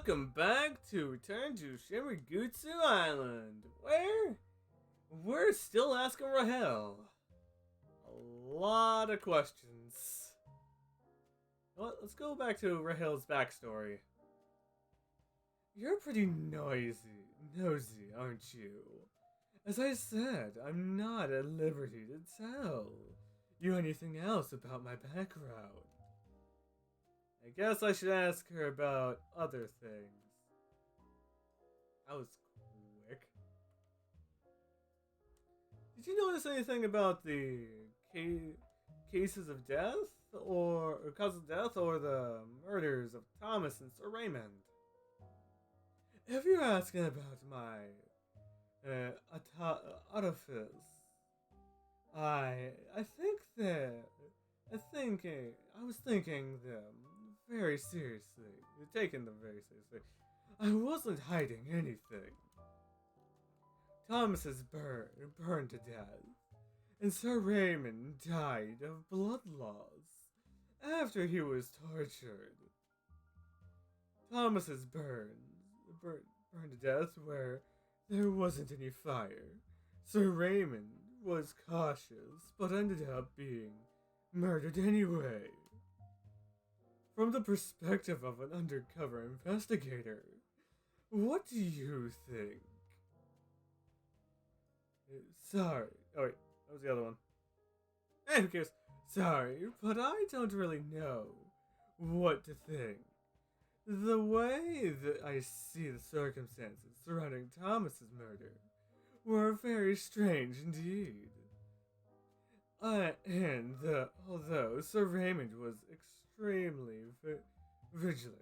Welcome back to Return to Shironagasu Island, where we're still asking Rahel a lot of questions. Well, let's go back to Rahel's backstory. You're pretty nosy, aren't you? As I said, I'm not at liberty to tell you anything else about my background. I guess I should ask her about other things. That was quick. Did you notice anything about the cases of death, or causes of death, or the murders of Thomas and Sir Raymond? If you're asking about my artifice, I was thinking them very seriously, taking them very seriously. I wasn't hiding anything. Thomas is burned to death, and Sir Raymond died of blood loss after he was tortured. Thomas is burned to death where there wasn't any fire. Sir Raymond was cautious, but ended up being murdered anyway. From the perspective of an undercover investigator, what do you think? Sorry. Oh wait, that was the other one. Hey, who cares? Sorry, but I don't really know what to think. The way that I see the circumstances surrounding Thomas's murder were very strange indeed. Although Sir Raymond was extremely vigilant,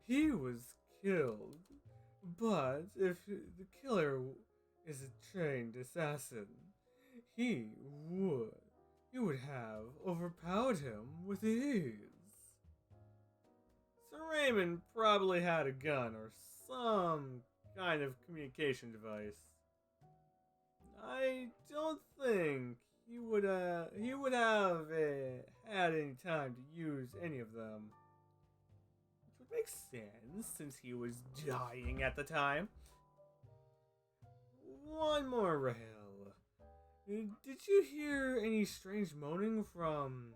he was killed. But if the killer is a trained assassin, he would have overpowered him with ease. Sir Raymond probably had a gun or some kind of communication device. I don't think he would have had any time to use any of them. Which would make sense since he was dying at the time. One more, Rahel. Did you hear any strange moaning from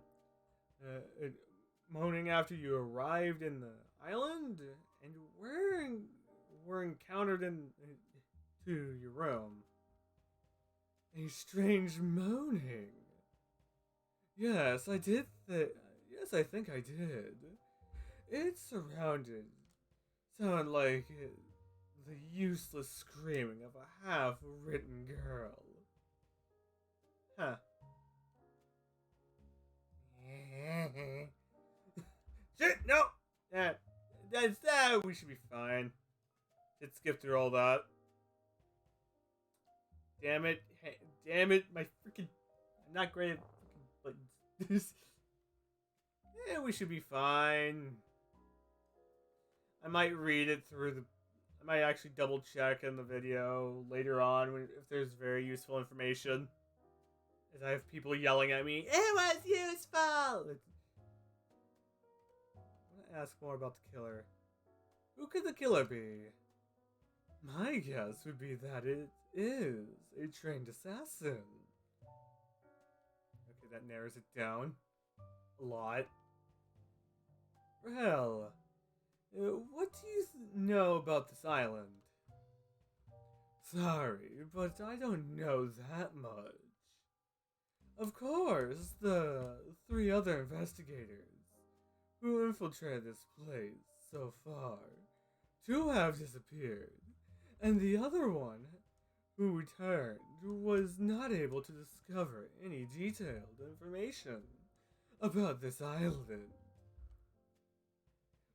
moaning after you arrived in the island and were encountered to your room? A strange moaning. Yes, I did. Yes, I think I did. It sounded like the useless screaming of a half-written girl. Huh. Shit, no! That's that. We should be fine. Let's skip through all that. Damn it, my freaking... I'm not great at freaking buttons. Yeah, we should be fine. I might read it through I might actually double check in the video later on if there's very useful information. As I have people yelling at me, it was useful! I want to ask more about the killer. Who could the killer be? My guess would be that it is a trained assassin. Okay, that narrows it down a lot. Rahel, what do you know about this island? Sorry, but I don't know that much. Of course, the 3 other investigators who infiltrated this place so far, 2 have disappeared, and the other one, who returned, was not able to discover any detailed information about this island.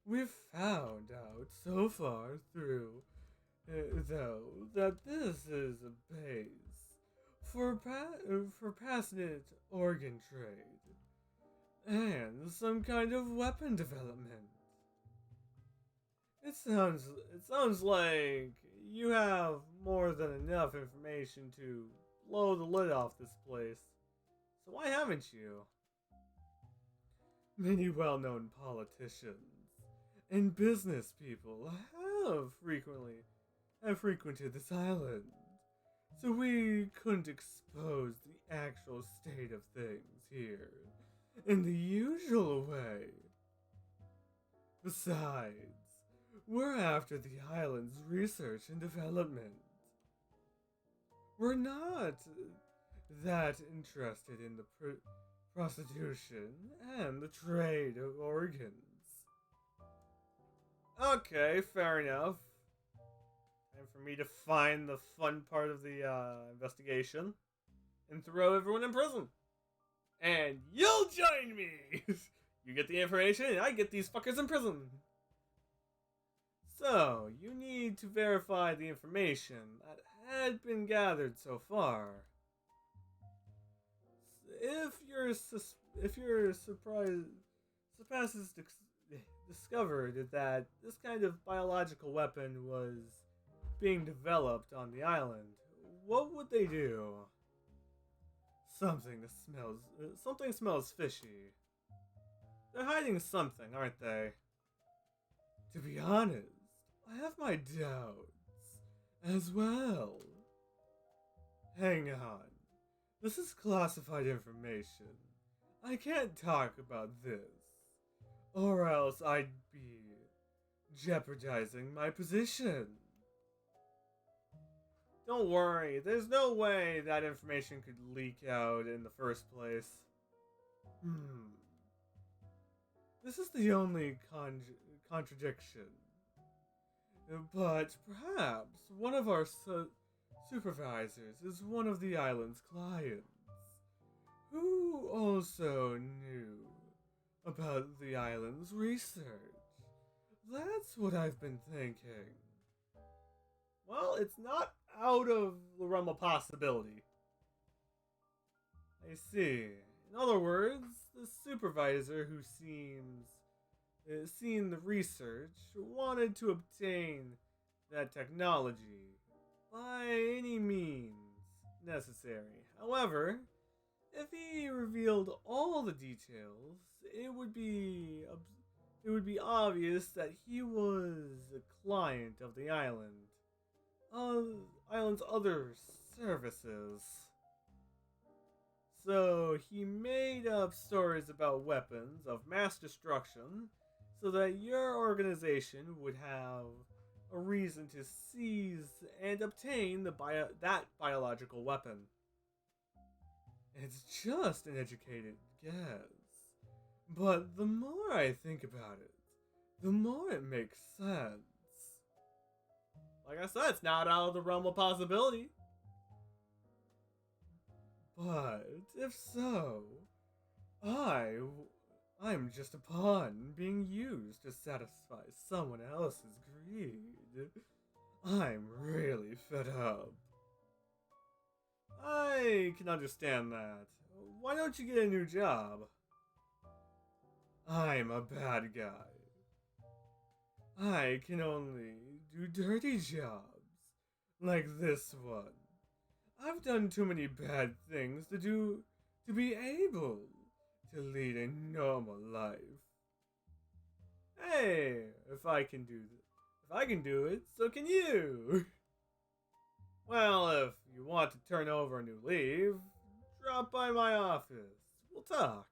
We've found out so far though, that this is a base for passionate organ trade and some kind of weapon development. It sounds like you have more than enough information to blow the lid off this place. So why haven't you? Many well-known politicians and business people have frequented this island, so we couldn't expose the actual state of things here in the usual way. Besides, we're after the island's research and development. We're not that interested in the prostitution and the trade of organs. Okay, fair enough. Time for me to find the fun part of the investigation and throw everyone in prison. And you'll join me! You get the information and I get these fuckers in prison. So, you need to verify the information that had been gathered so far. If your surpasses discovered that this kind of biological weapon was being developed on the island, what would they do? Something smells fishy. They're hiding something, aren't they? To be honest, I have my doubts as well. Hang on. This is classified information. I can't talk about this, or else I'd be jeopardizing my position. Don't worry, there's no way that information could leak out in the first place. This is the only contradiction. But perhaps one of our supervisors is one of the island's clients, who also knew about the island's research. That's what I've been thinking. Well, it's not out of the realm of possibility. I see. In other words, the supervisor who seen the research wanted to obtain that technology by any means necessary. However, if he revealed all the details, it would be obvious that he was a client of the island's other services. So he made up stories about weapons of mass destruction so that your organization would have a reason to seize and obtain that biological weapon. It's just an educated guess, but the more I think about it, the more it makes sense. Like I said, it's not out of the realm of possibility. But if so, I'm just a pawn being used to satisfy someone else's greed. I'm really fed up. I can understand that. Why don't you get a new job? I'm a bad guy. I can only do dirty jobs, like this one. I've done too many bad things to be able to lead a normal life. Hey, if I can do it, so can you. Well, if you want to turn over a new leaf, drop by my office. We'll talk.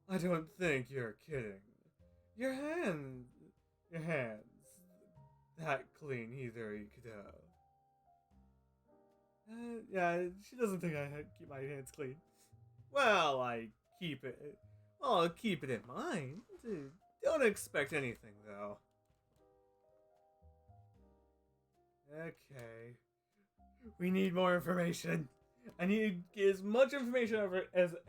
I don't think you're kidding. Your hands that clean either, Ikudo. Yeah, she doesn't think I keep my hands clean. Well, I'll keep it in mind. Don't expect anything, though. Okay. We need more information. I need to get as much information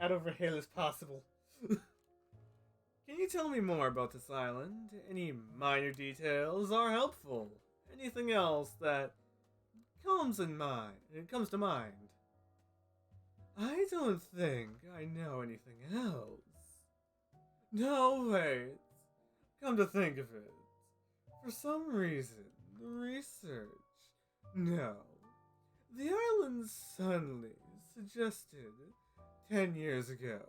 out of Rahel as possible. Can you tell me more about this island? Any minor details are helpful. Anything else that comes to mind? I don't think I know anything else. No, wait. Come to think of it, for some reason, the research... No. The island suddenly suggested 10 years ago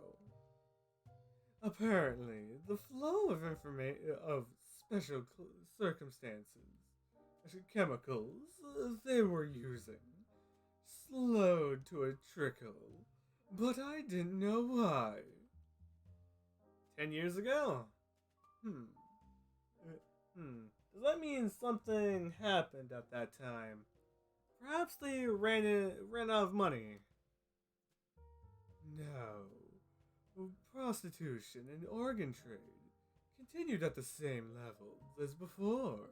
Apparently, the flow of information of special circumstances, chemicals they were using, slowed to a trickle, but I didn't know why. 10 years ago? Hmm. Uh, Does that mean something happened at that time? Perhaps they ran out of money. No. Prostitution and organ trade continued at the same levels as before,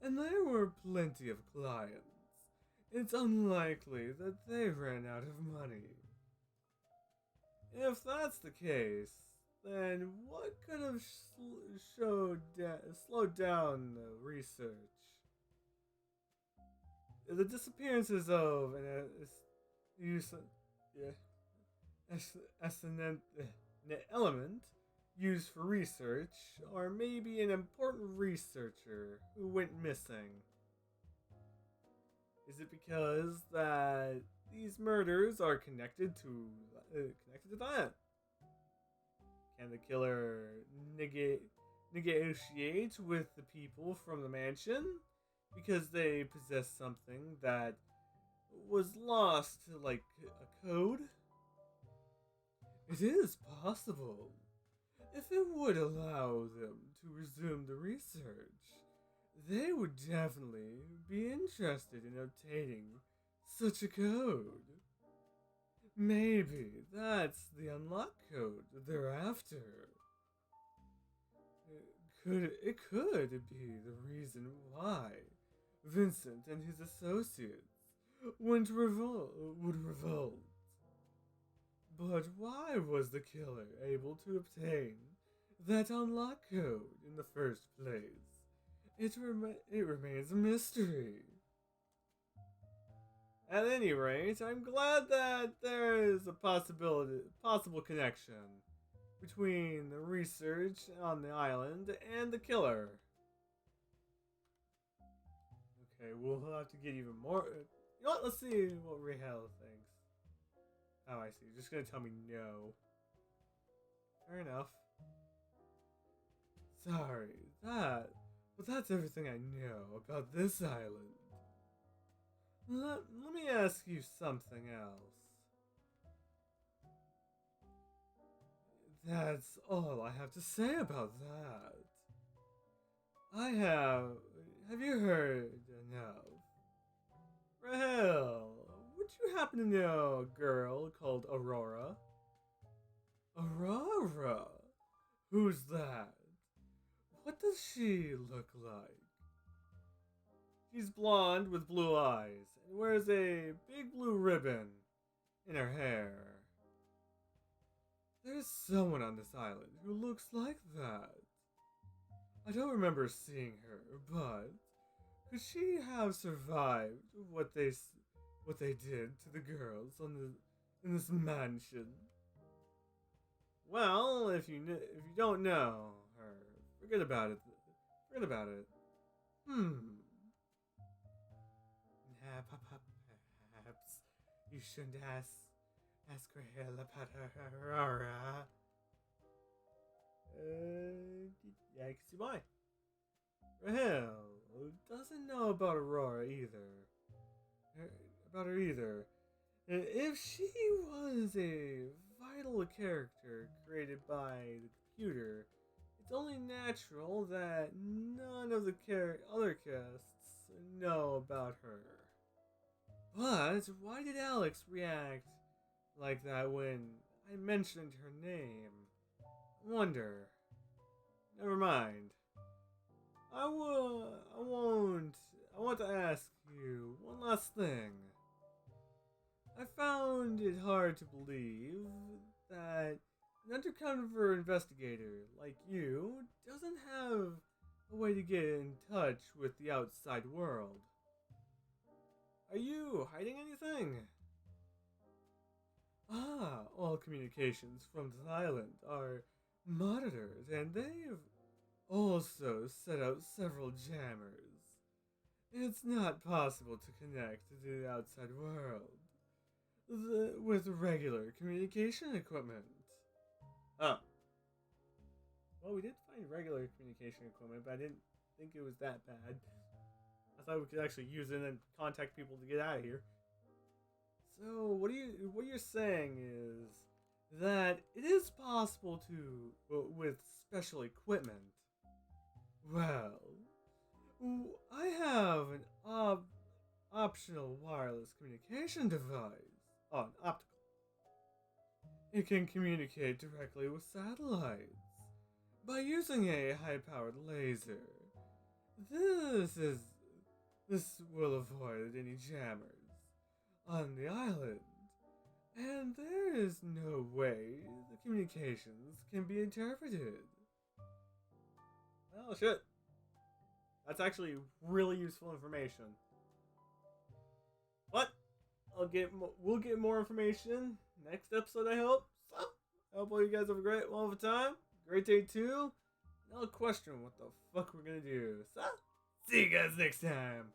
and there were plenty of clients. It's unlikely that they ran out of money. If that's the case, then what could have slowed down the research? The disappearances of use, yeah, an element used for research, or maybe an important researcher who went missing. Is it because that these murders are connected to that? Can the killer negotiate with the people from the mansion because they possess something that was lost, like a code? It is possible. If it would allow them to resume the research, they would definitely be interested in obtaining such a code. Maybe that's the unlock code they're after. It could be the reason why Vincent and his associates would revolt. But why was the killer able to obtain that unlock code in the first place? It remains a mystery. At any rate, I'm glad that there is a possible connection between the research on the island and the killer. Okay, we'll have to get even more. You know what? Let's see what Rahel thinks. Oh, I see. You're just gonna tell me no. Fair enough. Sorry, but that's everything I know about this island. Let me ask you something else. That's all I have to say about that. Have you heard enough? Rahel, would you happen to know a girl called Aurora? Aurora? Who's that? What does she look like? She's blonde with blue eyes and wears a big blue ribbon in her hair. There's someone on this island who looks like that. I don't remember seeing her, but could she have survived what they did to the girls in this mansion? Well, if you don't know her, forget about it. Forget about it. Perhaps you shouldn't ask Rahel about Aurora. Yeah, I can see why. Rahel doesn't know about Aurora either. About her either. If she was a vital character created by the computer, it's only natural that none of the other casts know about her. But why did Alex react like that when I mentioned her name? I wonder. Never mind. I want to ask you one last thing. I found it hard to believe that an undercover investigator like you doesn't have a way to get in touch with the outside world. Are you hiding anything? All communications from this island are monitored, and they've also set out several jammers. It's not possible to connect to the outside world with regular communication equipment. Oh, Well, we did find regular communication equipment, but I didn't think it was that bad. I thought we could actually use it and contact people to get out of here. So, what you're saying is that it is possible to, with special equipment. Well, I have an optional wireless communication device on optical. It can communicate directly with satellites by using a high-powered laser. This is this will avoid any jammers on the island, and there is no way the communications can be interpreted. Oh shit. That's actually really useful information. But we'll get more information next episode, I hope. So, I hope all you guys have a great, wonderful time. Great day too. Now question what the fuck we're gonna do. So, see you guys next time.